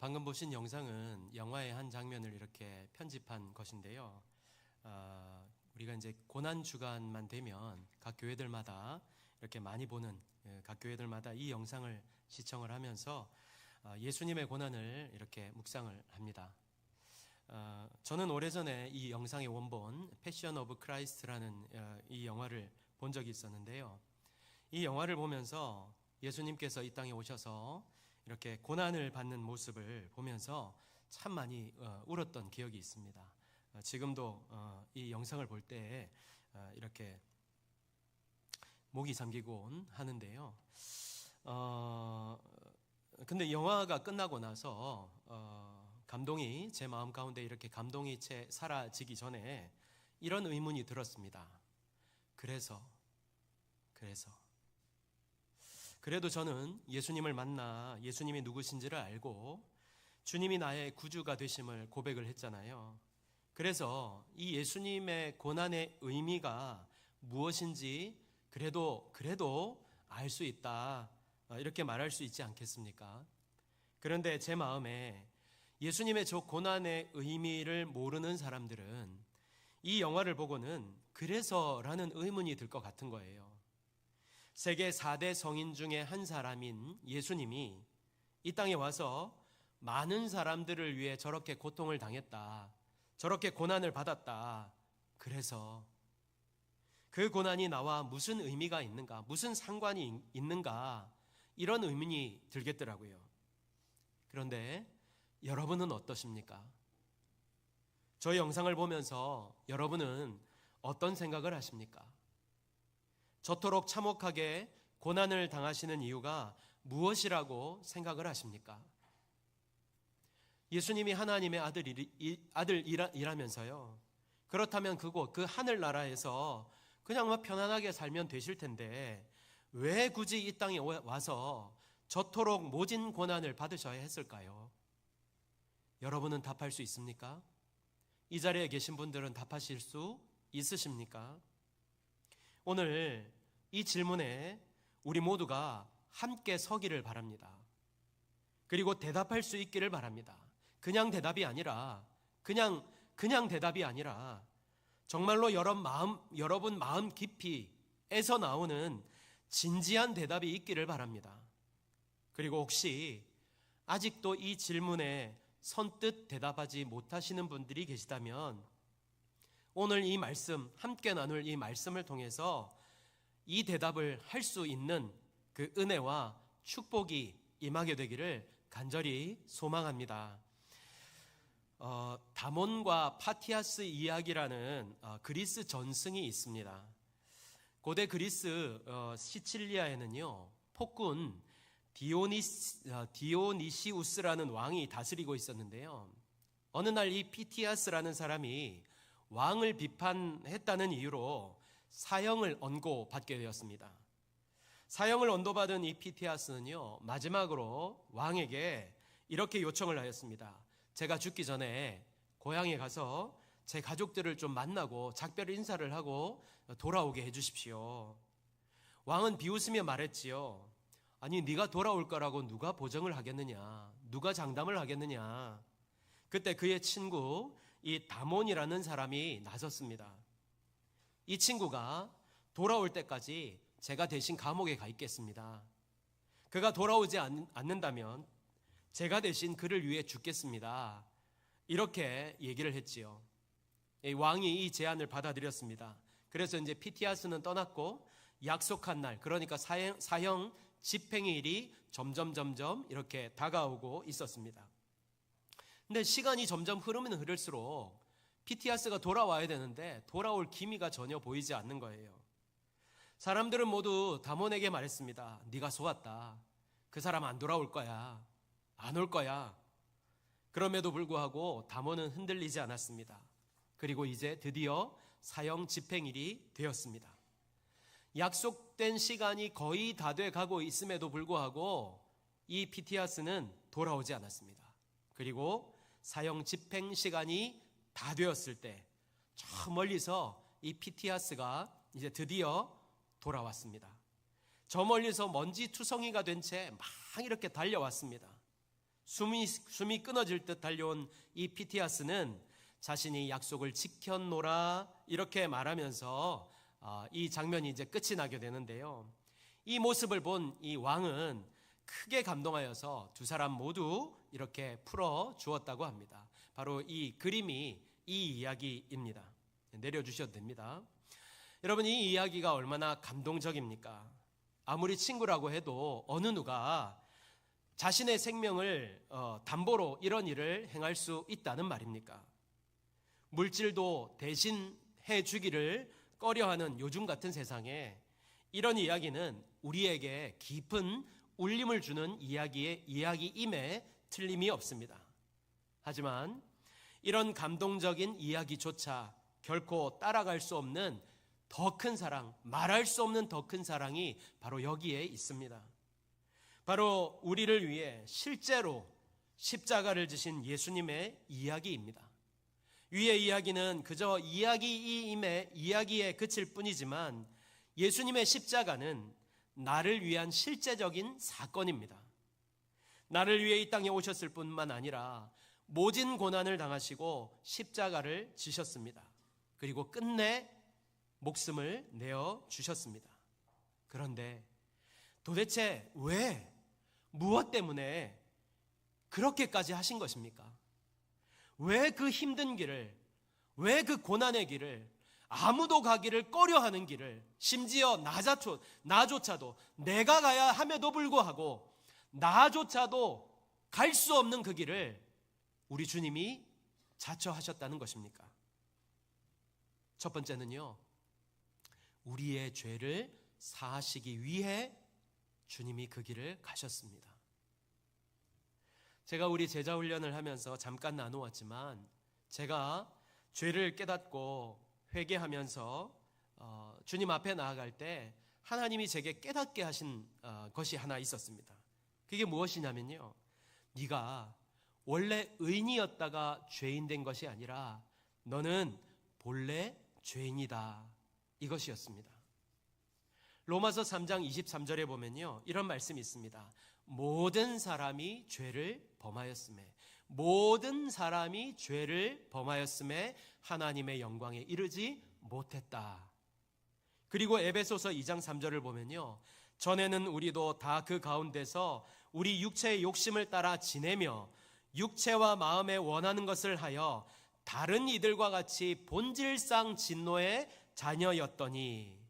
방금 보신 영상은 영화의 한 장면을 이렇게 편집한 것인데요. 우리가 이제 고난 주간만 되면 각 교회들마다 이렇게 많이 보는 각 교회들마다 이 영상을 시청을 하면서 예수님의 고난을 이렇게 묵상을 합니다. 저는 오래전에 이 영상의 원본 패션 오브 크라이스트라는 이 영화를 본 적이 있었는데요. 이 영화를 보면서 예수님께서 이 땅에 오셔서 이렇게 고난을 받는 모습을 보면서 참 많이 울었던 기억이 있습니다. 지금도 이 영상을 볼 때 이렇게 목이 잠기곤 하는데요. 근데 영화가 끝나고 나서 감동이 제 마음 가운데 이렇게 감동이 채 사라지기 전에 이런 의문이 들었습니다. 그래도 저는 예수님을 만나 예수님이 누구신지를 알고 주님이 나의 구주가 되심을 고백을 했잖아요. 그래서 이 예수님의 고난의 의미가 무엇인지 그래도 알 수 있다, 이렇게 말할 수 있지 않겠습니까? 그런데 제 마음에 예수님의 저 고난의 의미를 모르는 사람들은 이 영화를 보고는 그래서라는 의문이 들 것 같은 거예요. 세계 4대 성인 중에 한 사람인 예수님이 이 땅에 와서 많은 사람들을 위해 저렇게 고통을 당했다, 저렇게 고난을 받았다. 그래서 그 고난이 나와 무슨 의미가 있는가, 무슨 상관이 있는가, 이런 의문이 들겠더라고요. 그런데 여러분은 어떠십니까? 저 영상을 보면서 여러분은 어떤 생각을 하십니까? 저토록 참혹하게 고난을 당하시는 이유가 무엇이라고 생각을 하십니까? 예수님이 하나님의 아들이라면서요. 그렇다면 그 하늘나라에서 그냥 편안하게 살면 되실 텐데 왜 굳이 이 땅에 와서 저토록 모진 고난을 받으셔야 했을까요? 여러분은 답할 수 있습니까? 이 자리에 계신 분들은 답하실 수 있으십니까? 오늘 이 질문에 우리 모두가 함께 서기를 바랍니다. 그리고 대답할 수 있기를 바랍니다. 그냥 대답이 아니라 그냥 대답이 아니라 정말로 여러분 마음 깊이에서 나오는 진지한 대답이 있기를 바랍니다. 그리고 혹시 아직도 이 질문에 선뜻 대답하지 못하시는 분들이 계시다면 오늘 이 말씀, 함께 나눌 이 말씀을 통해서 이 대답을 할 수 있는 그 은혜와 축복이 임하게 되기를 간절히 소망합니다. 다몬과 파티아스 이야기라는 그리스 전승이 있습니다. 고대 그리스 시칠리아에는요, 폭군 디오니시우스라는 왕이 다스리고 있었는데요. 어느 날 이 피티아스라는 사람이 왕을 비판했다는 이유로 사형을 언고받게 되었습니다. 사형을 언도받은 이 피티아스는요, 마지막으로 왕에게 이렇게 요청을 하였습니다. 제가 죽기 전에 고향에 가서 제 가족들을 좀 만나고 작별 인사를 하고 돌아오게 해주십시오. 왕은 비웃으며 말했지요. 아니, 네가 돌아올 거라고 누가 보증을 하겠느냐, 누가 장담을 하겠느냐. 그때 그의 친구 이 다몬이라는 사람이 나섰습니다. 이 친구가 돌아올 때까지 제가 대신 감옥에 가 있겠습니다. 그가 돌아오지 않는다면 제가 대신 그를 위해 죽겠습니다. 이렇게 얘기를 했지요. 왕이 이 제안을 받아들였습니다. 그래서 이제 피티아스는 떠났고 약속한 날, 그러니까 사형 집행일이 점점 이렇게 다가오고 있었습니다. 근데 시간이 점점 흐르면 흐를수록 피티아스가 돌아와야 되는데 돌아올 기미가 전혀 보이지 않는 거예요. 사람들은 모두 다몬에게 말했습니다. 네가 속았다. 그 사람 안 돌아올 거야. 안 올 거야. 그럼에도 불구하고 다몬은 흔들리지 않았습니다. 그리고 이제 드디어 사형 집행일이 되었습니다. 약속된 시간이 거의 다 돼 가고 있음에도 불구하고 이 피티아스는 돌아오지 않았습니다. 그리고 사형 집행 시간이 다 되었을 때 저 멀리서 이 피티아스가 이제 드디어 돌아왔습니다. 저 멀리서 먼지 투성이가 된 채 막 이렇게 달려왔습니다. 숨이 끊어질 듯 달려온 이 피티아스는 자신이 약속을 지켰노라 이렇게 말하면서 이 장면이 이제 끝이 나게 되는데요. 이 모습을 본 이 왕은 크게 감동하여서 두 사람 모두 이렇게 풀어 주었다고 합니다. 바로 이 그림이 이 이야기입니다. 내려주셔도 됩니다. 여러분, 이 이야기가 얼마나 감동적입니까? 아무리 친구라고 해도 어느 누가 자신의 생명을 담보로 이런 일을 행할 수 있다는 말입니까? 물질도 대신 해주기를 꺼려하는 요즘 같은 세상에 이런 이야기는 우리에게 깊은 울림을 주는 이야기임에 틀림이 없습니다. 하지만 이런 감동적인 이야기조차 결코 따라갈 수 없는 더 큰 사랑, 말할 수 없는 더 큰 사랑이 바로 여기에 있습니다. 바로 우리를 위해 실제로 십자가를 지신 예수님의 이야기입니다. 위의 이야기는 그저 이야기에 그칠 뿐이지만 예수님의 십자가는 나를 위한 실제적인 사건입니다. 나를 위해 이 땅에 오셨을 뿐만 아니라 모진 고난을 당하시고 십자가를 지셨습니다. 그리고 끝내 목숨을 내어 주셨습니다. 그런데 도대체 왜, 무엇 때문에 그렇게까지 하신 것입니까? 왜 그 힘든 길을, 왜 그 고난의 길을, 아무도 가기를 꺼려하는 길을, 심지어 나조차도 내가 가야 함에도 불구하고 나조차도 갈 수 없는 그 길을 우리 주님이 자처하셨다는 것입니까? 첫 번째는요, 우리의 죄를 사하시기 위해 주님이 그 길을 가셨습니다. 제가 우리 제자 훈련을 하면서 잠깐 나누었지만 제가 죄를 깨닫고 회개하면서 주님 앞에 나아갈 때 하나님이 제게 깨닫게 하신 것이 하나 있었습니다. 그게 무엇이냐면요, 네가 원래 의인이었다가 죄인 된 것이 아니라 너는 본래 죄인이다, 이것이었습니다. 로마서 3장 23절에 보면요, 이런 말씀이 있습니다. 모든 사람이 죄를 범하였음에, 모든 사람이 죄를 범하였음에 하나님의 영광에 이르지 못했다. 그리고 에베소서 2장 3절을 보면요, 전에는 우리도 다 그 가운데서 우리 육체의 욕심을 따라 지내며 육체와 마음에 원하는 것을 하여 다른 이들과 같이 본질상 진노의 자녀였더니,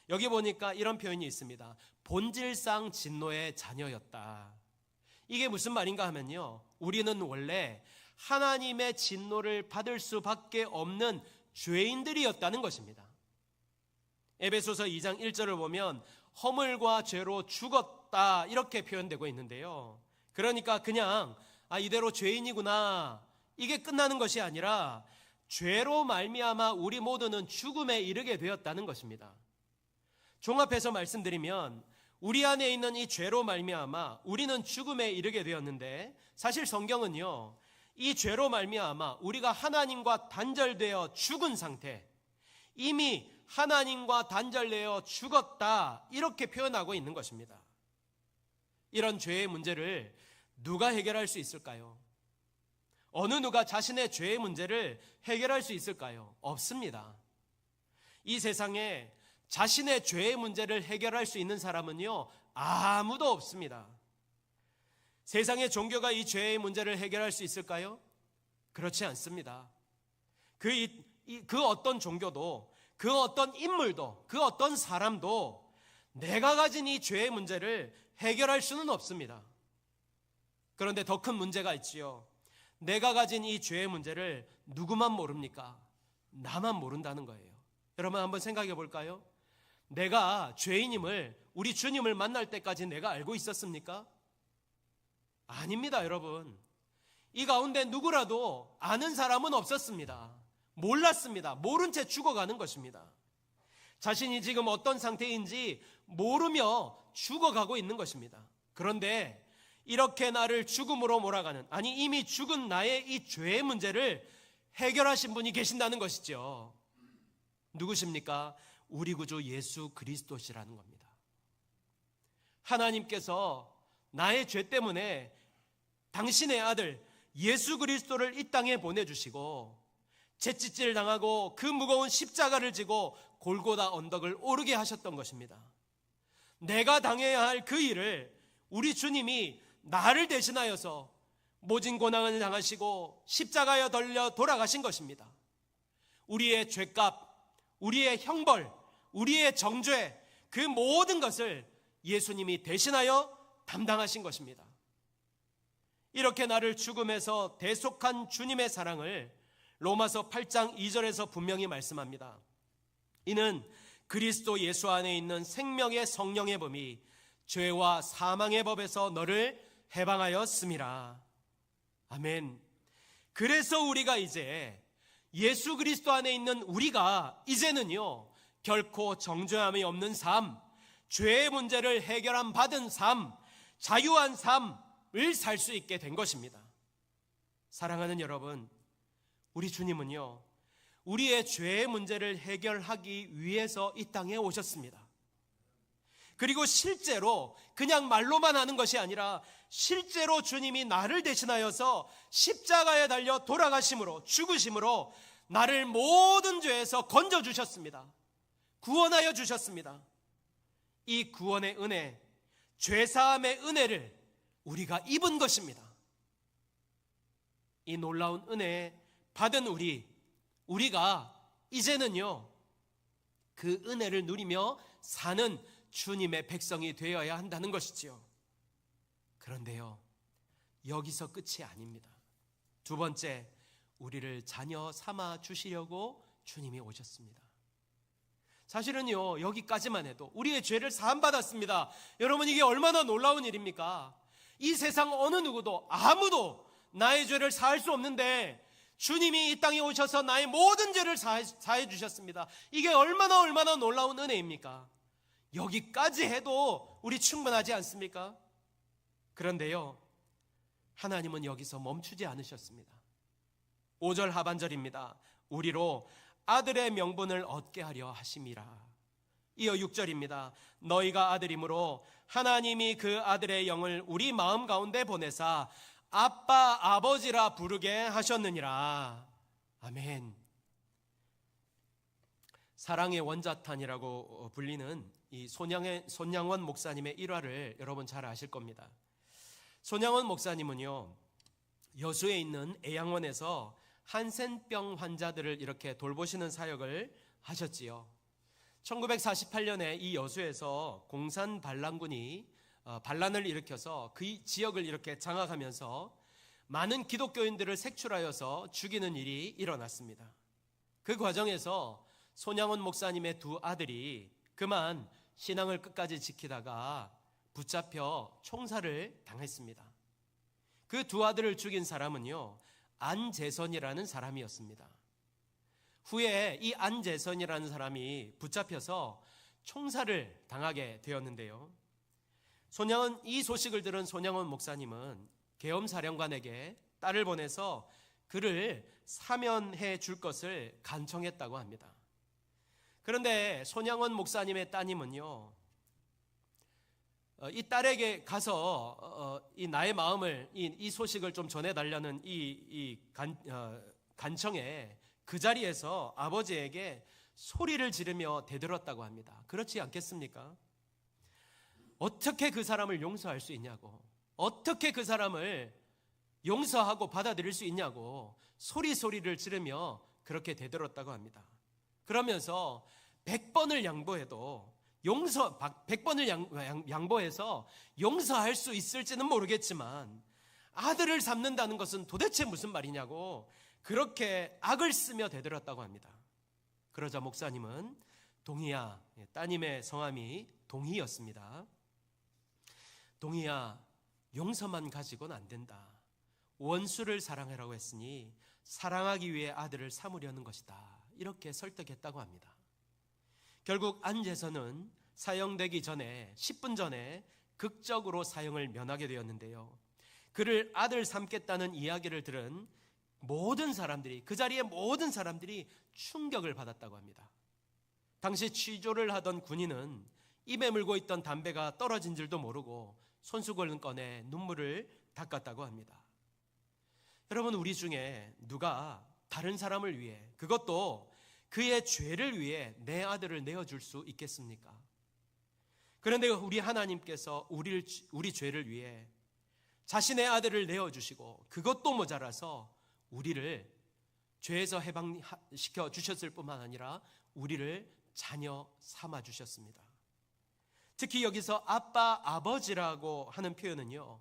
여기 보니까 이런 표현이 있습니다. 본질상 진노의 자녀였다. 이게 무슨 말인가 하면요, 우리는 원래 하나님의 진노를 받을 수밖에 없는 죄인들이었다는 것입니다. 에베소서 2장 1절을 보면 허물과 죄로 죽었다, 이렇게 표현되고 있는데요. 그러니까 그냥 이대로 죄인이구나, 이게 끝나는 것이 아니라 죄로 말미암아 우리 모두는 죽음에 이르게 되었다는 것입니다. 종합해서 말씀드리면 우리 안에 있는 이 죄로 말미암아 우리는 죽음에 이르게 되었는데, 사실 성경은요, 이 죄로 말미암아 우리가 하나님과 단절되어 죽은 상태, 이미 하나님과 단절되어 죽었다, 이렇게 표현하고 있는 것입니다. 이런 죄의 문제를 누가 해결할 수 있을까요? 어느 누가 자신의 죄의 문제를 해결할 수 있을까요? 없습니다. 이 세상에 자신의 죄의 문제를 해결할 수 있는 사람은요, 아무도 없습니다. 세상의 종교가 이 죄의 문제를 해결할 수 있을까요? 그렇지 않습니다. 그 어떤 종교도, 그 어떤 인물도, 그 어떤 사람도 내가 가진 이 죄의 문제를 해결할 수는 없습니다. 그런데 더 큰 문제가 있지요. 내가 가진 이 죄의 문제를 누구만 모릅니까? 나만 모른다는 거예요. 여러분 한번 생각해 볼까요? 내가 죄인임을, 우리 주님을 만날 때까지 내가 알고 있었습니까? 아닙니다, 여러분. 이 가운데 누구라도 아는 사람은 없었습니다. 몰랐습니다. 모른 채 죽어가는 것입니다. 자신이 지금 어떤 상태인지 모르며 죽어가고 있는 것입니다. 그런데 이렇게 나를 죽음으로 몰아가는, 아니 이미 죽은 나의 이 죄의 문제를 해결하신 분이 계신다는 것이죠. 누구십니까? 우리 구주 예수 그리스도시라는 겁니다. 하나님께서 나의 죄 때문에 당신의 아들 예수 그리스도를 이 땅에 보내주시고 채찍질 당하고 그 무거운 십자가를 지고 골고다 언덕을 오르게 하셨던 것입니다. 내가 당해야 할 그 일을 우리 주님이 나를 대신하여서 모진 고난을 당하시고 십자가에 달려 돌아가신 것입니다. 우리의 죄값, 우리의 형벌, 우리의 정죄, 그 모든 것을 예수님이 대신하여 담당하신 것입니다. 이렇게 나를 죽음에서 대속한 주님의 사랑을 로마서 8장 2절에서 분명히 말씀합니다. 이는 그리스도 예수 안에 있는 생명의 성령의 범이 죄와 사망의 법에서 너를 해방하였음이라. 아멘. 그래서 우리가 이제 예수 그리스도 안에 있는 우리가 이제는요, 결코 정죄함이 없는 삶, 죄의 문제를 해결함 받은 삶, 자유한 삶을 살 수 있게 된 것입니다. 사랑하는 여러분, 우리 주님은요, 우리의 죄의 문제를 해결하기 위해서 이 땅에 오셨습니다. 그리고 실제로 그냥 말로만 하는 것이 아니라 실제로 주님이 나를 대신하여서 십자가에 달려 돌아가심으로, 죽으심으로 나를 모든 죄에서 건져주셨습니다. 구원하여 주셨습니다. 이 구원의 은혜, 죄사함의 은혜를 우리가 입은 것입니다. 이 놀라운 은혜 받은 우리가 이제는요, 그 은혜를 누리며 사는 주님의 백성이 되어야 한다는 것이지요. 그런데요, 여기서 끝이 아닙니다. 두 번째, 우리를 자녀 삼아 주시려고 주님이 오셨습니다. 사실은요, 여기까지만 해도 우리의 죄를 사함받았습니다. 여러분, 이게 얼마나 놀라운 일입니까? 이 세상 어느 누구도, 아무도 나의 죄를 사할 수 없는데 주님이 이 땅에 오셔서 나의 모든 죄를 사해 주셨습니다. 이게 얼마나 놀라운 은혜입니까? 여기까지 해도 우리 충분하지 않습니까? 그런데요, 하나님은 여기서 멈추지 않으셨습니다. 5절 하반절입니다. 우리로 아들의 명분을 얻게 하려 하심이라. 이어 6절입니다. 너희가 아들이므로 하나님이 그 아들의 영을 우리 마음 가운데 보내사 아빠 아버지라 부르게 하셨느니라. 아멘. 사랑의 원자탄이라고 불리는 이 손양원 목사님의 일화를 여러분 잘 아실 겁니다. 손양원 목사님은요, 여수에 있는 애양원에서 한센병 환자들을 이렇게 돌보시는 사역을 하셨지요. 1948년에 이 여수에서 공산 반란군이 반란을 일으켜서 그 지역을 이렇게 장악하면서 많은 기독교인들을 색출하여서 죽이는 일이 일어났습니다. 그 과정에서 손양원 목사님의 두 아들이 그만 신앙을 끝까지 지키다가 붙잡혀 총살을 당했습니다. 그 두 아들을 죽인 사람은요, 안재선이라는 사람이었습니다. 후에 이 안재선이라는 사람이 붙잡혀서 총살을 당하게 되었는데요, 이 소식을 들은 손양원 목사님은 계엄사령관에게 딸을 보내서 그를 사면해 줄 것을 간청했다고 합니다. 그런데 손양원 목사님의 따님은요, 이 딸에게 가서 이 나의 마음을, 이 소식을 좀 전해달라는 간청에 그 자리에서 아버지에게 소리를 지르며 대들었다고 합니다. 그렇지 않겠습니까? 어떻게 그 사람을 용서할 수 있냐고, 어떻게 그 사람을 용서하고 받아들일 수 있냐고 소리를 지르며 그렇게 대들었다고 합니다. 그러면서 100번을 양보해도 100번을 양보해서 용서할 수 있을지는 모르겠지만 아들을 잡는다는 것은 도대체 무슨 말이냐고 그렇게 악을 쓰며 대들었다고 합니다. 그러자 목사님은 동희야, 따님의 성함이 동희였습니다. 동희야, 용서만 가지고는 안 된다. 원수를 사랑하라고 했으니 사랑하기 위해 아들을 삼으려는 것이다. 이렇게 설득했다고 합니다. 결국 안재선은 사형되기 전에 10분 전에 극적으로 사형을 면하게 되었는데요, 그를 아들 삼겠다는 이야기를 들은 모든 사람들이, 그 자리에 모든 사람들이 충격을 받았다고 합니다. 당시 취조를 하던 군인은 입에 물고 있던 담배가 떨어진 줄도 모르고 손수건을 꺼내 눈물을 닦았다고 합니다. 여러분, 우리 중에 누가 다른 사람을 위해, 그것도 그의 죄를 위해 내 아들을 내어줄 수 있겠습니까? 그런데 우리 하나님께서 우리 죄를 위해 자신의 아들을 내어주시고, 그것도 모자라서 우리를 죄에서 해방시켜 주셨을 뿐만 아니라 우리를 자녀 삼아 주셨습니다. 특히 여기서 아빠, 아버지라고 하는 표현은요,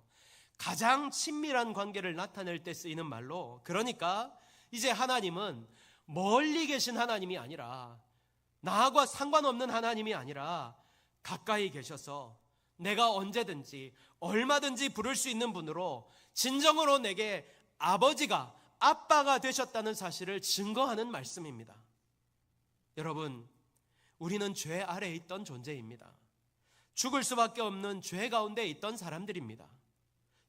가장 친밀한 관계를 나타낼 때 쓰이는 말로, 그러니까 이제 하나님은 멀리 계신 하나님이 아니라, 나하고 상관없는 하나님이 아니라 가까이 계셔서 내가 언제든지 얼마든지 부를 수 있는 분으로 진정으로 내게 아버지가, 아빠가 되셨다는 사실을 증거하는 말씀입니다. 여러분, 우리는 죄 아래에 있던 존재입니다. 죽을 수밖에 없는 죄 가운데 있던 사람들입니다.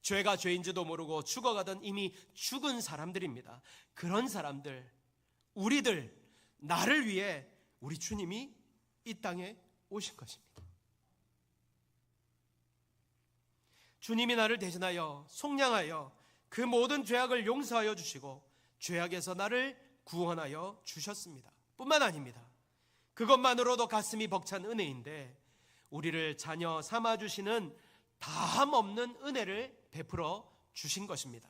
죄가 죄인지도 모르고 죽어가던 이미 죽은 사람들입니다. 그런 사람들, 우리들, 나를 위해 우리 주님이 이 땅에 오신 것입니다. 주님이 나를 대신하여 속량하여 그 모든 죄악을 용서하여 주시고 죄악에서 나를 구원하여 주셨습니다. 뿐만 아닙니다. 그것만으로도 가슴이 벅찬 은혜인데, 우리를 자녀 삼아주시는 다함 없는 은혜를 베풀어 주신 것입니다.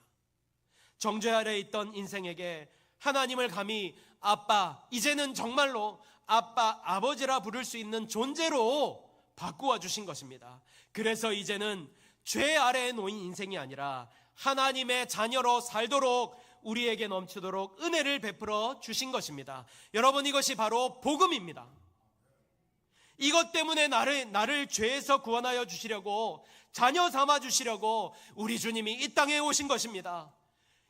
정죄 아래에 있던 인생에게 하나님을 감히 아빠, 이제는 정말로 아빠, 아버지라 부를 수 있는 존재로 바꾸어 주신 것입니다. 그래서 이제는 죄 아래에 놓인 인생이 아니라 하나님의 자녀로 살도록, 우리에게 넘치도록 은혜를 베풀어 주신 것입니다. 여러분, 이것이 바로 복음입니다. 이것 때문에 나를 죄에서 구원하여 주시려고, 자녀 삼아 주시려고 우리 주님이 이 땅에 오신 것입니다.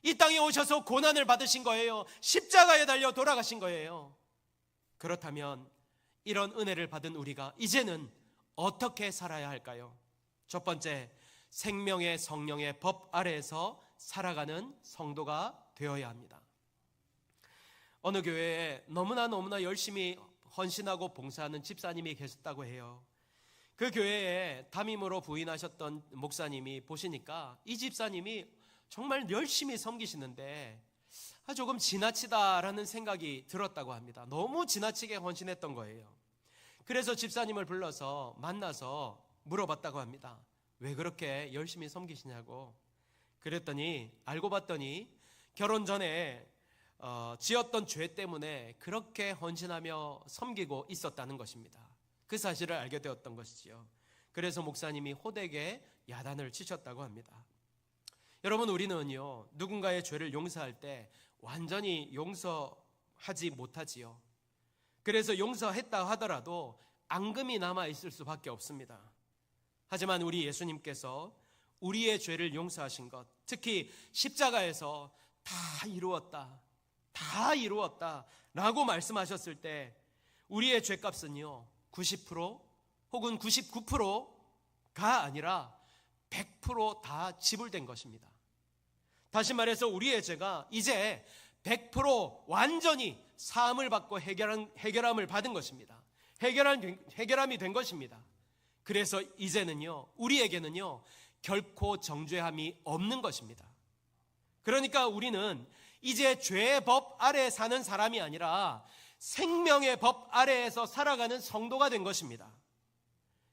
이 땅에 오셔서 고난을 받으신 거예요. 십자가에 달려 돌아가신 거예요. 그렇다면 이런 은혜를 받은 우리가 이제는 어떻게 살아야 할까요? 첫 번째, 생명의 성령의 법 아래에서 살아가는 성도가 되어야 합니다. 어느 교회에 너무나 열심히 헌신하고 봉사하는 집사님이 계셨다고 해요. 그 교회에 담임으로 부임하셨던 목사님이 보시니까 이 집사님이 정말 열심히 섬기시는데 조금 지나치다라는 생각이 들었다고 합니다. 너무 지나치게 헌신했던 거예요. 그래서 집사님을 불러서 만나서 물어봤다고 합니다. 왜 그렇게 열심히 섬기시냐고. 그랬더니 알고 봤더니 결혼 전에 지었던 죄 때문에 그렇게 헌신하며 섬기고 있었다는 것입니다. 그 사실을 알게 되었던 것이지요. 그래서 목사님이 호되게 야단을 치셨다고 합니다. 여러분, 우리는요, 누군가의 죄를 용서할 때 완전히 용서하지 못하지요. 그래서 용서했다 하더라도 앙금이 남아 있을 수밖에 없습니다. 하지만 우리 예수님께서 우리의 죄를 용서하신 것, 특히 십자가에서 다 이루었다 라고 말씀하셨을 때 우리의 죄값은요 90% 혹은 99%가 아니라 100% 다 지불된 것입니다. 다시 말해서 우리의 죄가 이제 100% 완전히 사함을 받고 해결함을 받은 것입니다. 해결함이 된 것입니다. 그래서 이제는요, 우리에게는요 결코 정죄함이 없는 것입니다. 그러니까 우리는 이제 죄의 법 아래에 사는 사람이 아니라 생명의 법 아래에서 살아가는 성도가 된 것입니다.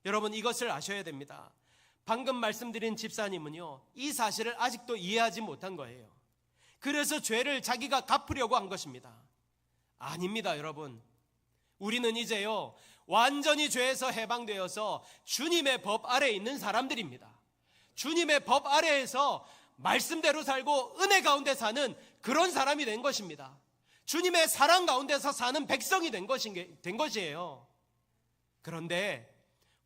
여러분, 이것을 아셔야 됩니다. 방금 말씀드린 집사님은요, 이 사실을 아직도 이해하지 못한 거예요. 그래서 죄를 자기가 갚으려고 한 것입니다. 아닙니다, 여러분. 우리는 이제요 완전히 죄에서 해방되어서 주님의 법 아래에 있는 사람들입니다. 주님의 법 아래에서 말씀대로 살고 은혜 가운데 사는 그런 사람이 된 것입니다. 주님의 사랑 가운데서 사는 백성이 된 것이에요. 그런데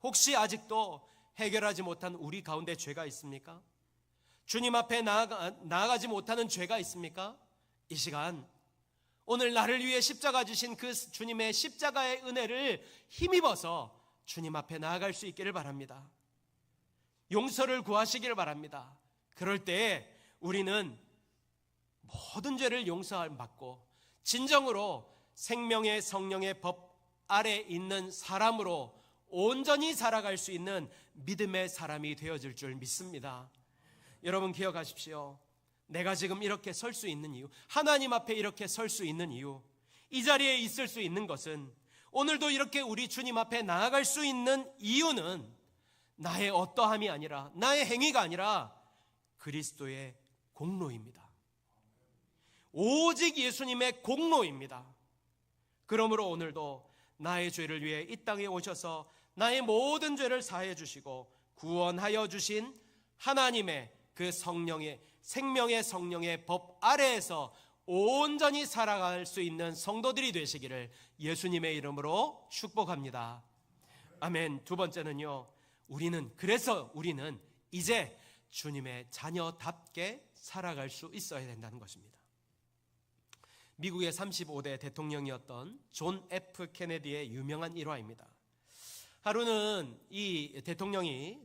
혹시 아직도 해결하지 못한 우리 가운데 죄가 있습니까? 주님 앞에 나아가지 못하는 죄가 있습니까? 이 시간 오늘 나를 위해 십자가 지신 그 주님의 십자가의 은혜를 힘입어서 주님 앞에 나아갈 수 있기를 바랍니다. 용서를 구하시기를 바랍니다. 그럴 때 우리는 모든 죄를 용서받고 진정으로 생명의 성령의 법 아래 있는 사람으로 온전히 살아갈 수 있는 믿음의 사람이 되어질 줄 믿습니다. 여러분 기억하십시오. 내가 지금 이렇게 설 수 있는 이유, 하나님 앞에 이렇게 설 수 있는 이유, 이 자리에 있을 수 있는 것은, 오늘도 이렇게 우리 주님 앞에 나아갈 수 있는 이유는 나의 어떠함이 아니라, 나의 행위가 아니라 그리스도의 공로입니다. 오직 예수님의 공로입니다. 그러므로 오늘도 나의 죄를 위해 이 땅에 오셔서 나의 모든 죄를 사해 주시고 구원하여 주신 하나님의 그 성령의, 생명의 성령의 법 아래에서 온전히 살아갈 수 있는 성도들이 되시기를 예수님의 이름으로 축복합니다. 아멘. 두 번째는요, 그래서 우리는 이제 주님의 자녀답게 살아갈 수 있어야 된다는 것입니다. 미국의 35대 대통령이었던 존 F 케네디의 유명한 일화입니다. 하루는 이 대통령이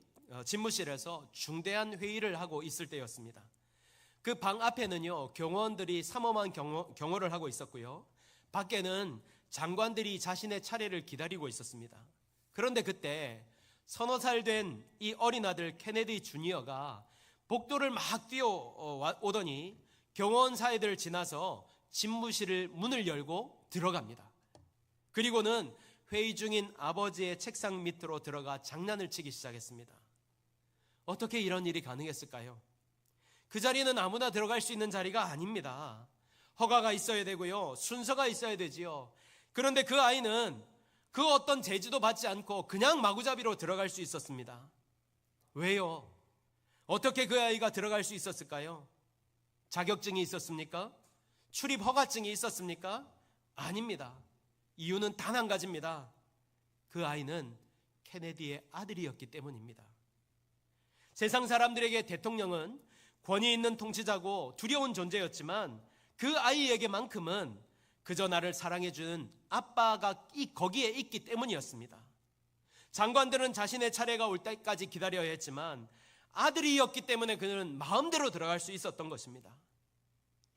집무실에서 중대한 회의를 하고 있을 때였습니다. 그 방 앞에는요, 경호원들이 삼엄한 경호를 하고 있었고요, 밖에는 장관들이 자신의 차례를 기다리고 있었습니다. 그런데 그때 서너 살 된 이 어린 아들 케네디 주니어가 복도를 막 뛰어오더니 경호원 사이들을 지나서 집무실 문을 열고 들어갑니다. 그리고는 회의 중인 아버지의 책상 밑으로 들어가 장난을 치기 시작했습니다. 어떻게 이런 일이 가능했을까요? 그 자리는 아무나 들어갈 수 있는 자리가 아닙니다. 허가가 있어야 되고요, 순서가 있어야 되지요. 그런데 그 아이는 그 어떤 제지도 받지 않고 그냥 마구잡이로 들어갈 수 있었습니다. 왜요? 어떻게 그 아이가 들어갈 수 있었을까요? 자격증이 있었습니까? 출입 허가증이 있었습니까? 아닙니다. 이유는 단 한 가지입니다. 그 아이는 케네디의 아들이었기 때문입니다. 세상 사람들에게 대통령은 권위 있는 통치자고 두려운 존재였지만 그 아이에게만큼은 그저 나를 사랑해주는 아빠가 거기에 있기 때문이었습니다. 장관들은 자신의 차례가 올 때까지 기다려야 했지만 아들이었기 때문에 그는 마음대로 들어갈 수 있었던 것입니다.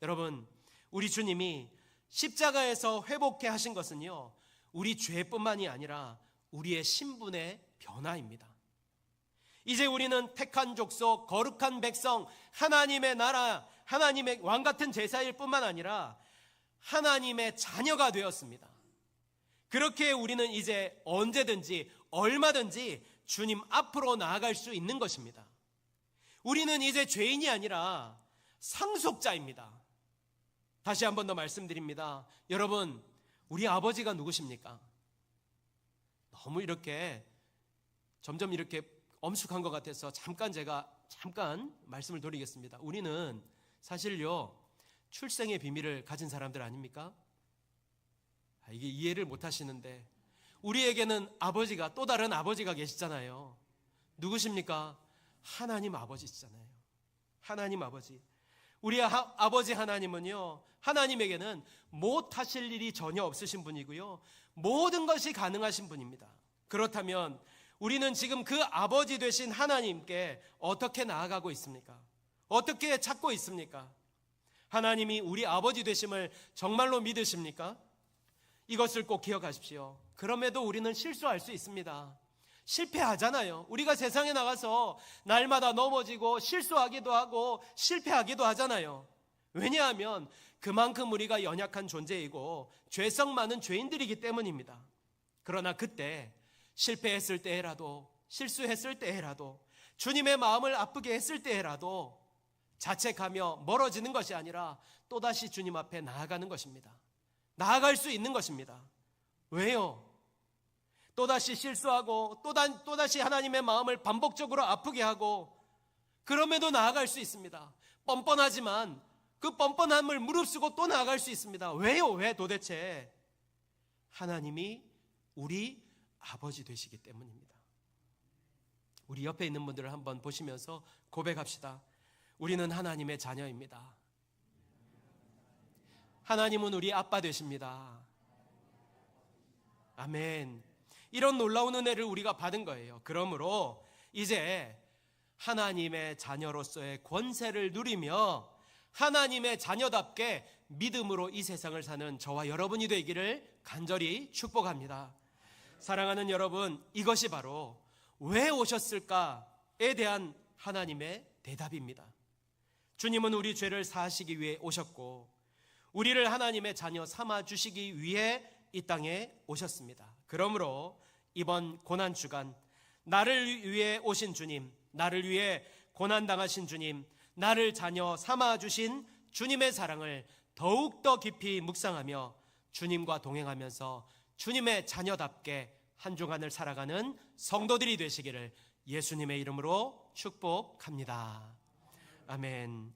여러분, 우리 주님이 십자가에서 회복해 하신 것은요, 우리 죄뿐만이 아니라 우리의 신분의 변화입니다. 이제 우리는 택한 족속, 거룩한 백성, 하나님의 나라, 하나님의 왕 같은 제사일 뿐만 아니라 하나님의 자녀가 되었습니다. 그렇게 우리는 이제 언제든지 얼마든지 주님 앞으로 나아갈 수 있는 것입니다. 우리는 이제 죄인이 아니라 상속자입니다. 다시 한 번 더 말씀드립니다. 여러분, 우리 아버지가 누구십니까? 너무 이렇게 점점 이렇게 엄숙한 것 같아서 잠깐 말씀을 드리겠습니다. 우리는 사실요, 출생의 비밀을 가진 사람들 아닙니까? 이게 이해를 못 하시는데, 우리에게는 아버지가, 또 다른 아버지가 계시잖아요. 누구십니까? 하나님 아버지시잖아요. 하나님 아버지. 우리 아버지 하나님은요, 하나님에게는 못하실 일이 전혀 없으신 분이고요, 모든 것이 가능하신 분입니다. 그렇다면 우리는 지금 그 아버지 되신 하나님께 어떻게 나아가고 있습니까? 어떻게 찾고 있습니까? 하나님이 우리 아버지 되심을 정말로 믿으십니까? 이것을 꼭 기억하십시오. 그럼에도 우리는 실수할 수 있습니다. 실패하잖아요. 우리가 세상에 나가서 날마다 넘어지고 실수하기도 하고 실패하기도 하잖아요. 왜냐하면 그만큼 우리가 연약한 존재이고 죄성 많은 죄인들이기 때문입니다. 그러나 그때 실패했을 때라도, 실수했을 때라도, 주님의 마음을 아프게 했을 때라도 자책하며 멀어지는 것이 아니라 또다시 주님 앞에 나아가는 것입니다. 나아갈 수 있는 것입니다. 왜요? 또다시 실수하고 또다시 하나님의 마음을 반복적으로 아프게 하고, 그럼에도 나아갈 수 있습니다. 뻔뻔하지만 그 뻔뻔함을 무릅쓰고 또 나아갈 수 있습니다. 왜요? 왜 도대체? 하나님이 우리 아버지 되시기 때문입니다. 우리 옆에 있는 분들을 한번 보시면서 고백합시다. 우리는 하나님의 자녀입니다. 하나님은 우리 아빠 되십니다. 아멘. 이런 놀라운 은혜를 우리가 받은 거예요. 그러므로 이제 하나님의 자녀로서의 권세를 누리며 하나님의 자녀답게 믿음으로 이 세상을 사는 저와 여러분이 되기를 간절히 축복합니다. 사랑하는 여러분, 이것이 바로 왜 오셨을까에 대한 하나님의 대답입니다. 주님은 우리 죄를 사하시기 위해 오셨고 우리를 하나님의 자녀 삼아 주시기 위해 이 땅에 오셨습니다. 그러므로 이번 고난주간 나를 위해 오신 주님, 나를 위해 고난당하신 주님, 나를 자녀 삼아 주신 주님의 사랑을 더욱더 깊이 묵상하며 주님과 동행하면서 주님의 자녀답게 한 주간을 살아가는 성도들이 되시기를 예수님의 이름으로 축복합니다. 아멘.